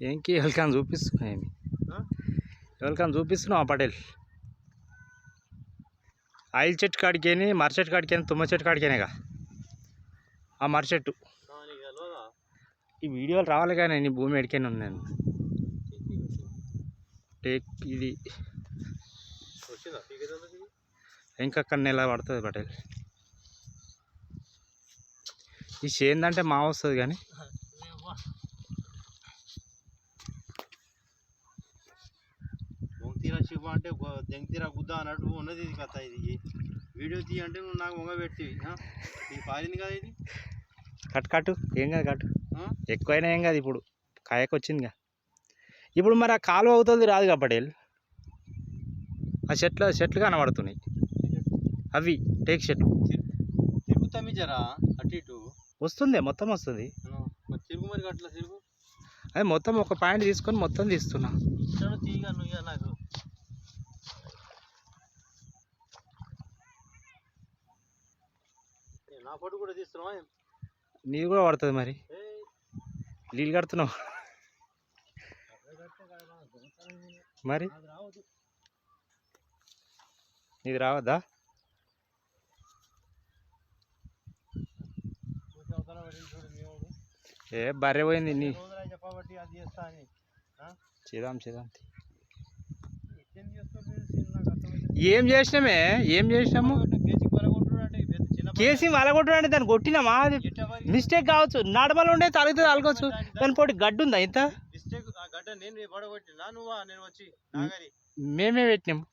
ఏంకి ఎవరికైనా చూపిస్తున్నా ఏమి ఎవరికైనా చూపిస్తున్నావు పటేల్ ఆయిల్ చెట్టు కాడికేని మర్రి చెట్టు కాడికేని తుమ్మ చెట్టు కాడికేనేగా ఆ మర్రి చెట్టు ఈ వీడియోలు రావాలి కానీ నీ భూమి ఎడికైనా ఉంది నేను టేక్ ఇది ఇంకక్కడ నెల పడుతుంది పటేల్ ఈ చేందంటే మా వస్తుంది కానీ తీరా శివ అంటే దెంగతీరా గుద్ద అన్నట్టు ఉన్నది ఇది కథ. ఇది వీడియో తీ అంటే నువ్వు నాకు మొగ పెట్టి ఇది పారింది కదా. ఇది కట్టు ఏం కాదు కట్టు ఎక్కువైనా ఏం కాదు. ఇప్పుడు కాయకు వచ్చిందిగా. ఇప్పుడు మరి ఆ కాలువ అవుతుంది రాదుగా పటేల్. ఆ చెట్లు కనబడుతున్నాయి అవి టేక్ చెట్లు. తిరుగుతామి జరా అటు ఇటు వస్తుంది మొత్తం వస్తుంది. తిరుగు మరి అట్లా తిరుగు. అదే మొత్తం ఒక పాయింట్ తీసుకొని మొత్తం తీస్తున్నా. తీగా నువ్వు నాకు నా ఫోటో కూడా తీస్తున్నావా? నీది కూడా పడుతుంది మరి. నీళ్ళు కడుతున్నావు మరి. నీది రావద్దా? ఏ బర్రె పోయింది నీ చేద్దాం. ఏం చేసినాము కేసీ అలగొట్టు అంటే దాన్ని కొట్టినామా? అది మిస్టేక్ కావచ్చు. నడమలు ఉండే తలుగుతుంది అలగొచ్చు. దాని పోటీ గడ్డు ఉందా ఇంత? మేమే పెట్టినాము.